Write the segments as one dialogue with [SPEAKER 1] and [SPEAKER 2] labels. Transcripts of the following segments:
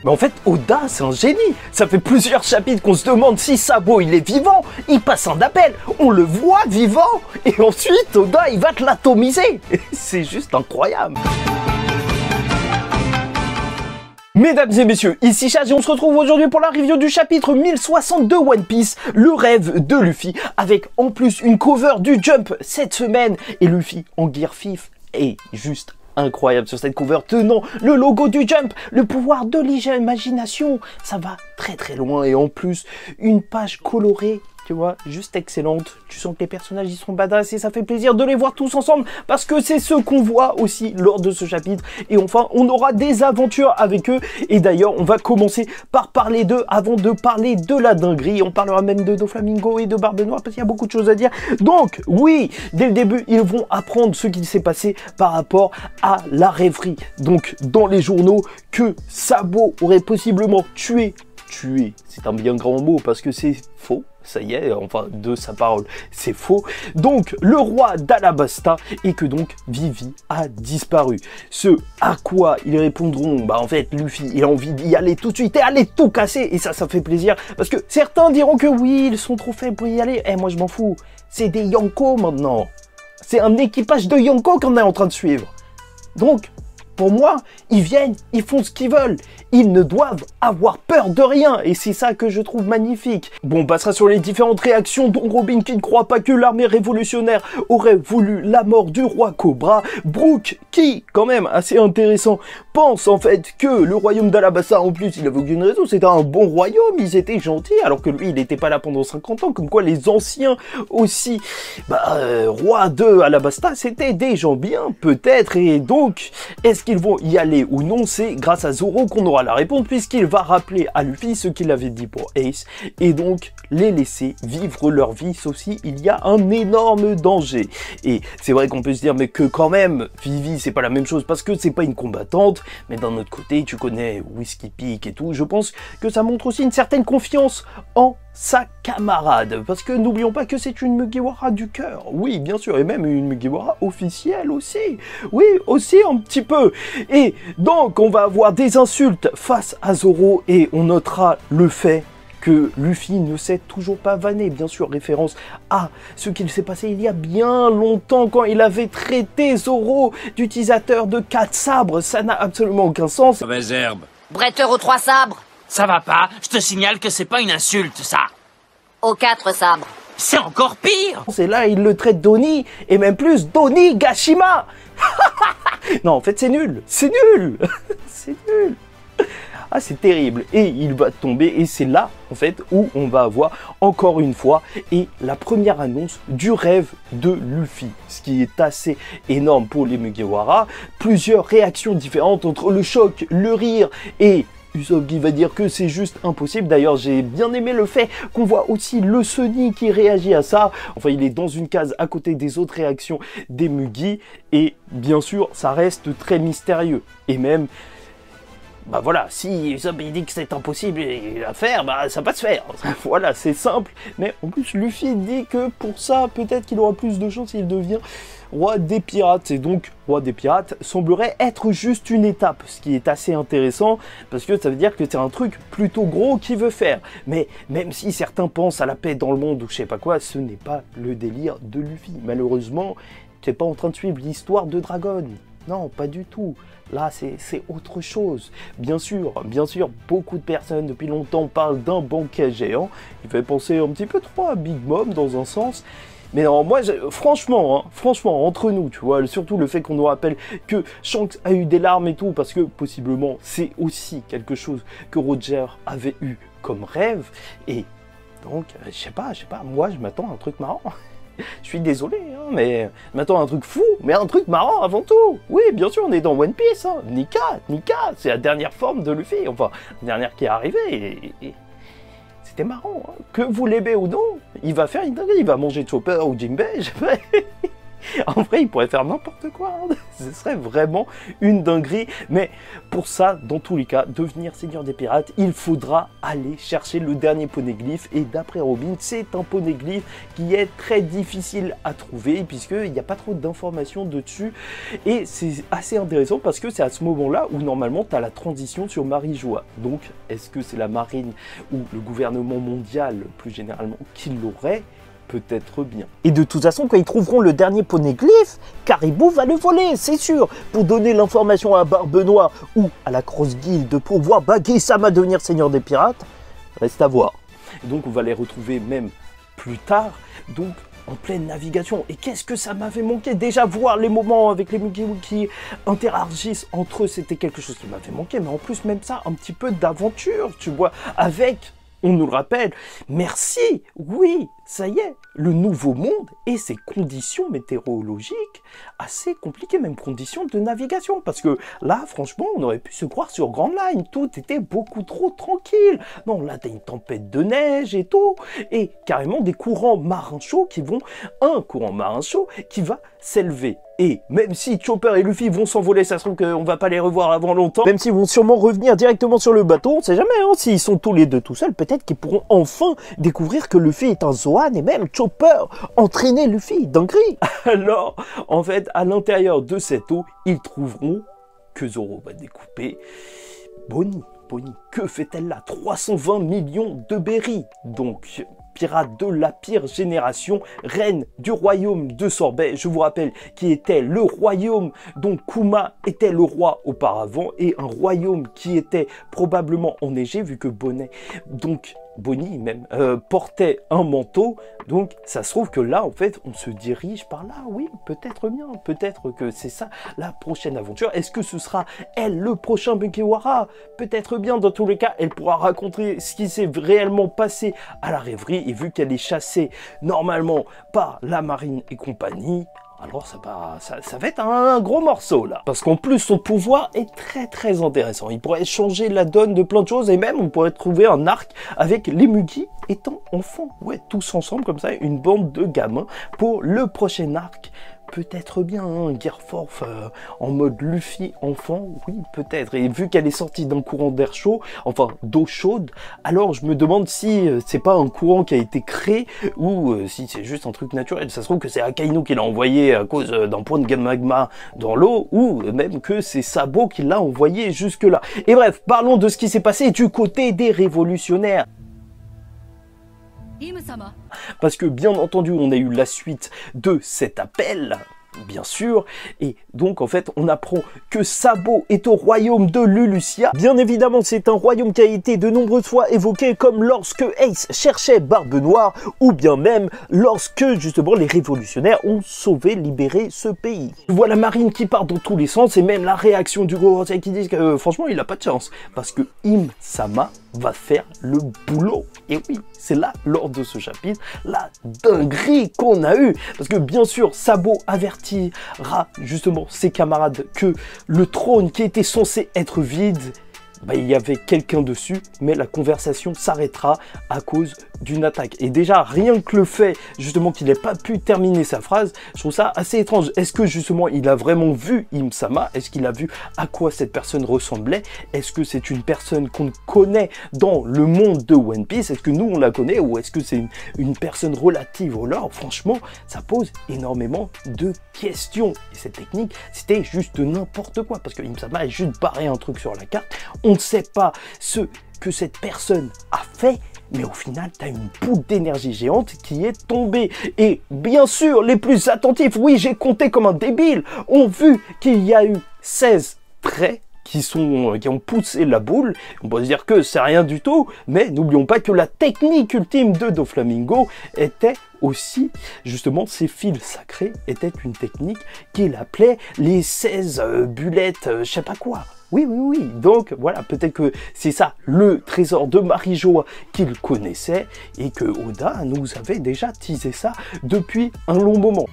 [SPEAKER 1] Mais en fait, Oda, c'est un génie. Ça fait plusieurs chapitres qu'on se demande si Sabo, il est vivant. Il passe un appel, on le voit vivant. Et ensuite, Oda, il va te l'atomiser. C'est juste incroyable. Mesdames et messieurs, ici Chaz et on se retrouve aujourd'hui pour la review du chapitre 1062 One Piece, le rêve de Luffy, avec en plus une cover du Jump cette semaine. Et Luffy en gear fif est juste incroyable sur cette cover, tenant le logo du Jump, le pouvoir de l'imagination, ça va très très loin. Et en plus, une page colorée, tu vois, juste excellente. Tu sens que les personnages ils sont badass et ça fait plaisir de les voir tous ensemble parce que c'est ce qu'on voit aussi lors de ce chapitre. Et enfin, on aura des aventures avec eux. Et d'ailleurs, on va commencer par parler d'eux avant de parler de la dinguerie. On parlera même de Doflamingo et de Barbe Noire parce qu'il y a beaucoup de choses à dire. Donc, oui, dès le début, ils vont apprendre ce qu'il s'est passé par rapport à la rêverie. Donc, dans les journaux, que Sabo aurait possiblement tué, c'est un bien grand mot parce que c'est faux. Ça y est, enfin, de sa parole, c'est faux. Donc, le roi d'Alabasta et que donc Vivi a disparu. Ce à quoi ils répondront, bah en fait, Luffy, il a envie d'y aller tout de suite et aller tout casser. Et ça fait plaisir parce que certains diront que oui, ils sont trop faibles pour y aller. Eh, moi, je m'en fous. C'est des Yonko maintenant. C'est un équipage de Yonko qu'on est en train de suivre. Donc, pour moi, ils viennent, ils font ce qu'ils veulent. Ils ne doivent avoir peur de rien. Et c'est ça que je trouve magnifique. Bon, on passera sur les différentes réactions, dont Robin qui ne croit pas que l'armée révolutionnaire aurait voulu la mort du roi Cobra. Brook qui, quand même, assez intéressant, pense en fait que le royaume d'Alabasta, en plus, il avait aucune raison. C'était un bon royaume, ils étaient gentils. Alors que lui, il n'était pas là pendant 50 ans. Comme quoi, les anciens aussi, rois de Alabasta, c'était des gens bien, peut-être. Et donc, est-ce qu'ils vont y aller ou non? C'est grâce à Zoro qu'on aura la réponse, puisqu'il va rappeler à Luffy ce qu'il avait dit pour Ace, et donc les laisser vivre leur vie, sauf si il y a un énorme danger. Et c'est vrai qu'on peut se dire, mais que quand même, Vivi, c'est pas la même chose, parce que c'est pas une combattante, mais d'un autre côté, tu connais Whiskey Peak et tout, je pense que ça montre aussi une certaine confiance en sa camarade, parce que n'oublions pas que c'est une Mugiwara du cœur, oui bien sûr, et même une Mugiwara officielle aussi, oui aussi un petit peu. Et donc on va avoir des insultes face à Zoro et on notera le fait que Luffy ne sait toujours pas vanner, bien sûr, référence à ce qu'il s'est passé il y a bien longtemps quand il avait traité Zoro d'utilisateur de 4 sabres, ça n'a absolument aucun sens.
[SPEAKER 2] Mauvaise herbe.
[SPEAKER 3] Bretteur aux 3 sabres.
[SPEAKER 2] Ça va pas, je te signale que c'est pas une insulte, ça.
[SPEAKER 3] Aux 4 sabres.
[SPEAKER 2] C'est encore pire.
[SPEAKER 1] C'est là, il le traite d'Oni, et même plus d'Oni Gashima. Non, en fait, c'est nul, c'est nul. C'est nul. Ah, c'est terrible. Et il va tomber, et c'est là, en fait, où on va avoir, encore une fois, et la première annonce du rêve de Luffy. Ce qui est assez énorme pour les Mugiwara. Plusieurs réactions différentes entre le choc, le rire, et Usopp qui va dire que c'est juste impossible. D'ailleurs, j'ai bien aimé le fait qu'on voit aussi le Sunny qui réagit à ça. Enfin, il est dans une case à côté des autres réactions des Mugi. Et bien sûr, ça reste très mystérieux. Et même, bah voilà, si Usopp il dit que c'est impossible à faire, bah ça va se faire. Voilà, c'est simple. Mais en plus, Luffy dit que pour ça, peut-être qu'il aura plus de chance s'il devient roi des pirates. Et donc, roi des pirates semblerait être juste une étape, ce qui est assez intéressant, parce que ça veut dire que c'est un truc plutôt gros qu'il veut faire. Mais même si certains pensent à la paix dans le monde ou je sais pas quoi, ce n'est pas le délire de Luffy. Malheureusement, tu n'es pas en train de suivre l'histoire de Dragon. Non, pas du tout. Là, c'est autre chose. Bien sûr, beaucoup de personnes depuis longtemps parlent d'un banquet géant. Il fait penser un petit peu trop à Big Mom dans un sens. Mais non, moi, franchement, entre nous, tu vois, surtout le fait qu'on nous rappelle que Shanks a eu des larmes et tout, parce que possiblement, c'est aussi quelque chose que Roger avait eu comme rêve. Et donc, je sais pas, moi, je m'attends à un truc marrant. Je suis désolé, hein, mais je m'attends à un truc fou, mais un truc marrant avant tout. Oui, bien sûr, on est dans One Piece, hein. Nika, c'est la dernière forme de Luffy, enfin, la dernière qui est arrivée, et c'était marrant, hein. Que vous l'aimez ou non, il va faire une dinguerie, il va manger Chopper ou Jinbei, je sais pas. En vrai, il pourrait faire n'importe quoi. Hein. Ce serait vraiment une dinguerie. Mais pour ça, dans tous les cas, devenir Seigneur des Pirates, il faudra aller chercher le dernier poneglyphe. Et d'après Robin, c'est un poneglyphe qui est très difficile à trouver puisqu'il n'y a pas trop d'informations dessus. Et c'est assez intéressant parce que c'est à ce moment-là où normalement tu as la transition sur Marijoa. Donc, est-ce que c'est la marine ou le gouvernement mondial, plus généralement, qui l'aurait ? Peut-être bien. Et de toute façon, quand ils trouveront le dernier poneglyphe, Caribou va le voler, c'est sûr, pour donner l'information à Barbe Noire ou à la Cross Guild pour voir Baggy-sama devenir Seigneur des Pirates. Reste à voir. Donc on va les retrouver même plus tard, donc en pleine navigation. Et qu'est-ce que ça m'avait manqué? Déjà voir les moments avec les Mugi qui interagissent entre eux, c'était quelque chose qui m'avait manqué, mais en plus même ça, un petit peu d'aventure, tu vois, avec... On nous le rappelle, merci, oui, ça y est, le nouveau monde et ses conditions météorologiques assez compliquées, même conditions de navigation. Parce que là, franchement, on aurait pu se croire sur Grand Line, tout était beaucoup trop tranquille. Non, là, t'as une tempête de neige et tout, et carrément des courants marins chauds qui vont, un courant marin chaud qui va s'élever. Et même si Chopper et Luffy vont s'envoler, ça se trouve qu'on va pas les revoir avant longtemps, même s'ils vont sûrement revenir directement sur le bateau, on sait jamais, hein, s'ils sont tous les deux tout seuls, peut-être qu'ils pourront enfin découvrir que Luffy est un Zoan et même Chopper entraîner Luffy, dinguerie. Alors, en fait, à l'intérieur de cette eau, ils trouveront que Zoro va découper Bonnie. Bonnie, que fait-elle là? 320 millions de berries, donc... pirate de la pire génération, reine du royaume de Sorbet, je vous rappelle, qui était le royaume dont Kuma était le roi auparavant, et un royaume qui était probablement enneigé, vu que Bonnie même portait un manteau, donc ça se trouve que là, en fait, on se dirige par là, oui, peut-être bien, peut-être que c'est ça la prochaine aventure. Est-ce que ce sera elle, le prochain Mugiwara? Peut-être bien, dans tous les cas, elle pourra raconter ce qui s'est réellement passé à la rêverie, et vu qu'elle est chassée normalement par la marine et compagnie, alors ça va être un gros morceau là. Parce qu'en plus son pouvoir est très intéressant. Il pourrait changer la donne de plein de choses et même on pourrait trouver un arc avec les Mugi étant enfants. Ouais, tous ensemble comme ça, une bande de gamins pour le prochain arc. Peut-être bien, hein, Gear Force en mode Luffy enfant, oui peut-être. Et vu qu'elle est sortie d'un courant d'air chaud, enfin d'eau chaude, alors je me demande si c'est pas un courant qui a été créé ou si c'est juste un truc naturel. Ça se trouve que c'est Akainu qui l'a envoyé à cause d'un point de magma dans l'eau, ou même que c'est Sabo qui l'a envoyé jusque là. Et bref, parlons de ce qui s'est passé du côté des révolutionnaires. Parce que bien entendu, on a eu la suite de cet appel, bien sûr, et donc en fait on apprend que Sabo est au royaume de Lulusia. Bien évidemment c'est un royaume qui a été de nombreuses fois évoqué, comme lorsque Ace cherchait Barbe Noire, ou bien même lorsque justement les révolutionnaires ont sauvé, libéré ce pays. Je vois la marine qui part dans tous les sens, et même la réaction du Gorosei qui dit que franchement il a pas de chance, parce que Im-sama va faire le boulot. Et oui, c'est là, lors de ce chapitre, la dinguerie qu'on a eue. Parce que bien sûr, Sabo avertira justement ses camarades que le trône qui était censé être vide, il y avait quelqu'un dessus, mais la conversation s'arrêtera à cause d'une attaque. Et déjà, rien que le fait, justement, qu'il n'ait pas pu terminer sa phrase, je trouve ça assez étrange. Est-ce que, justement, il a vraiment vu Im-sama? Est-ce qu'il a vu à quoi cette personne ressemblait? Est-ce que c'est une personne qu'on connaît dans le monde de One Piece? Est-ce que nous, on la connaît? Ou est-ce que c'est une personne relative au lore? Franchement, ça pose énormément de questions. Et cette technique, c'était juste n'importe quoi. Parce que Im-sama a juste barré un truc sur la carte. On ne sait pas ce que cette personne a fait, mais au final, tu as une boule d'énergie géante qui est tombée. Et bien sûr, les plus attentifs, oui, j'ai compté comme un débile, ont vu qu'il y a eu 16 traits qui ont poussé la boule. On peut se dire que c'est rien du tout, mais n'oublions pas que la technique ultime de Doflamingo était aussi, justement, ces fils sacrés étaient une technique qu'il appelait les 16 bullettes, je sais pas quoi. Oui, donc voilà, peut-être que c'est ça, le trésor de Marijoa qu'il connaissait et que Oda nous avait déjà teasé ça depuis un long moment.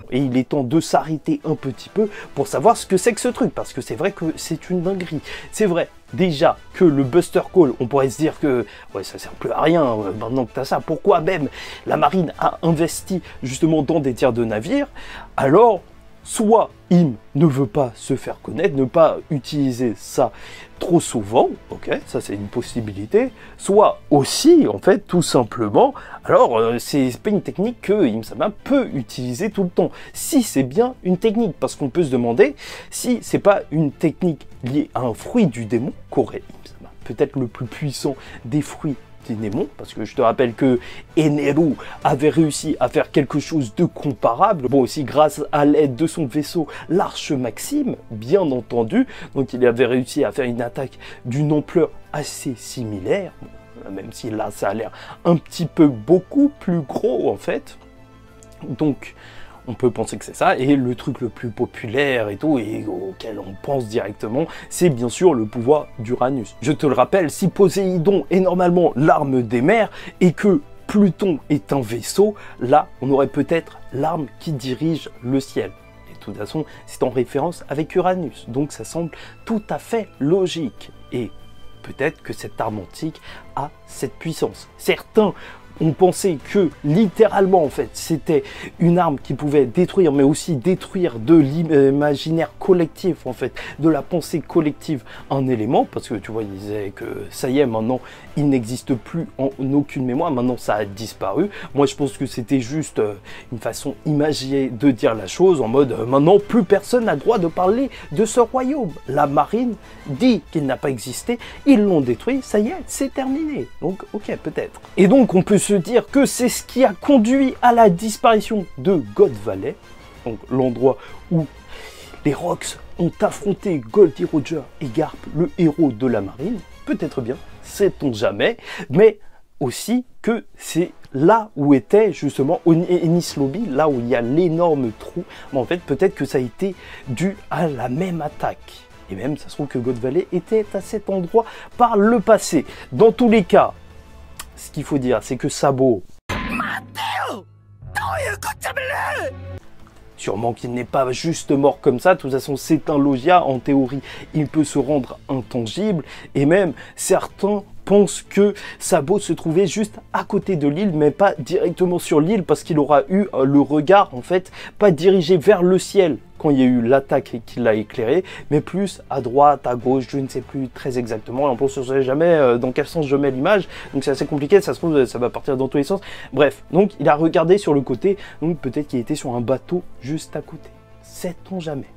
[SPEAKER 1] Et il est temps de s'arrêter un petit peu pour savoir ce que c'est que ce truc, parce que c'est vrai que c'est une dinguerie. C'est vrai, déjà, que le Buster Call, on pourrait se dire que ouais, ça sert plus à rien maintenant que tu as ça. Pourquoi même la marine a investi justement dans des tirs de navires? Alors, soit IM ne veut pas se faire connaître, ne pas utiliser ça trop souvent, ok, ça c'est une possibilité, soit aussi, en fait, tout simplement, alors c'est pas une technique que IM Sama peut utiliser tout le temps, si c'est bien une technique, parce qu'on peut se demander si c'est pas une technique liée à un fruit du démon qu'aurait IM Sama, peut-être le plus puissant des fruits des démons, parce que je te rappelle que Eneru avait réussi à faire quelque chose de comparable, bon aussi grâce à l'aide de son vaisseau, l'Arche Maxime, bien entendu, donc il avait réussi à faire une attaque d'une ampleur assez similaire, même si là ça a l'air un petit peu beaucoup plus gros en fait, donc on peut penser que c'est ça, et le truc le plus populaire et tout, et auquel on pense directement, c'est bien sûr le pouvoir d'Uranus. Je te le rappelle, si Poséidon est normalement l'arme des mers, et que Pluton est un vaisseau, là, on aurait peut-être l'arme qui dirige le ciel. Et de toute façon, c'est en référence avec Uranus, donc ça semble tout à fait logique. Et peut-être que cette arme antique a cette puissance. Certains on pensait que littéralement en fait c'était une arme qui pouvait détruire, mais aussi détruire de l'imaginaire collectif en fait, de la pensée collective un élément, parce que tu vois il disait que ça y est maintenant il n'existe plus en aucune mémoire, maintenant ça a disparu. Moi je pense que c'était juste une façon imagée de dire la chose en mode maintenant plus personne n'a droit de parler de ce royaume. La marine dit qu'il n'a pas existé, ils l'ont détruit, ça y est c'est terminé. Donc ok peut-être. Et donc on peut se dire que c'est ce qui a conduit à la disparition de God Valley, donc l'endroit où les Rocks ont affronté Goldie Roger et Garp, le héros de la marine, peut-être bien, sait-on jamais, mais aussi que c'est là où était justement Enies Lobby, là où il y a l'énorme trou, mais en fait peut-être que ça a été dû à la même attaque. Et même ça se trouve que God Valley était à cet endroit par le passé. Dans tous les cas, ce qu'il faut dire, c'est que Sabo, sûrement qu'il n'est pas juste mort comme ça, de toute façon c'est un Logia, en théorie il peut se rendre intangible, et même certains pensent que Sabo se trouvait juste à côté de l'île, mais pas directement sur l'île, parce qu'il aura eu le regard en fait, pas dirigé vers le ciel quand il y a eu l'attaque qui l'a éclairé, mais plus à droite, à gauche, je ne sais plus très exactement, on ne sait jamais dans quel sens je mets l'image, donc c'est assez compliqué, ça se trouve ça va partir dans tous les sens, bref, donc il a regardé sur le côté, donc peut-être qu'il était sur un bateau juste à côté, sait-on jamais,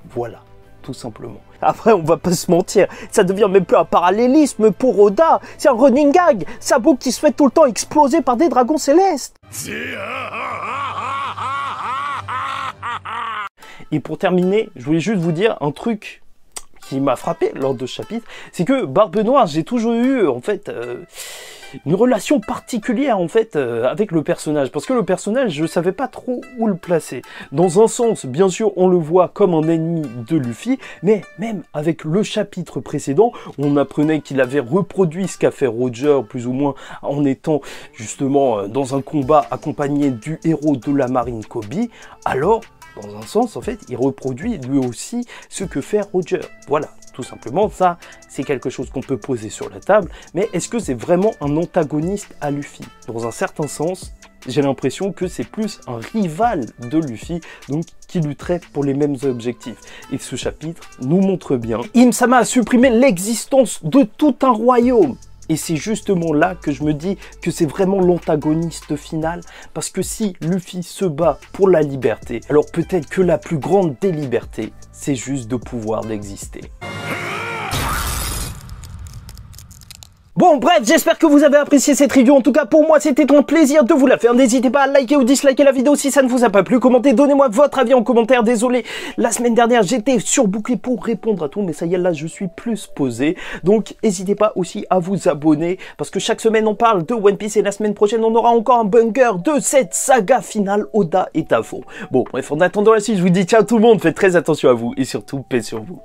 [SPEAKER 1] voilà, tout simplement. Après, on va pas se mentir, ça devient même plus un parallélisme pour Oda, c'est un running gag, Sabo qui se fait tout le temps exploser par des dragons célestes. Et pour terminer, je voulais juste vous dire un truc qui m'a frappé lors de ce chapitre, c'est que Barbe Noire, j'ai toujours eu en fait une relation particulière en fait avec le personnage, parce que le personnage, je savais pas trop où le placer. Dans un sens, bien sûr, on le voit comme un ennemi de Luffy, mais même avec le chapitre précédent, on apprenait qu'il avait reproduit ce qu'a fait Roger, plus ou moins, en étant justement dans un combat accompagné du héros de la marine Koby. Alors, dans un sens, en fait, il reproduit lui aussi ce que fait Roger. Voilà, tout simplement, ça, c'est quelque chose qu'on peut poser sur la table. Mais est-ce que c'est vraiment un antagoniste à Luffy? Dans un certain sens, j'ai l'impression que c'est plus un rival de Luffy, donc qui lutterait pour les mêmes objectifs. Et ce chapitre nous montre bien. IM Sama a supprimé l'existence de tout un royaume. Et c'est justement là que je me dis que c'est vraiment l'antagoniste final, parce que si Luffy se bat pour la liberté, alors peut-être que la plus grande des libertés, c'est juste de pouvoir d'exister. Bon bref, j'espère que vous avez apprécié cette review, en tout cas pour moi c'était un plaisir de vous la faire, n'hésitez pas à liker ou disliker la vidéo si ça ne vous a pas plu, commentez, donnez-moi votre avis en commentaire, désolé, la semaine dernière j'étais surbooké pour répondre à tout, mais ça y est là je suis plus posé, donc n'hésitez pas aussi à vous abonner, parce que chaque semaine on parle de One Piece et la semaine prochaine on aura encore un banger de cette saga finale, Oda est à fond. Bon bref, en attendant la suite, je vous dis ciao tout le monde, faites très attention à vous et surtout paix sur vous.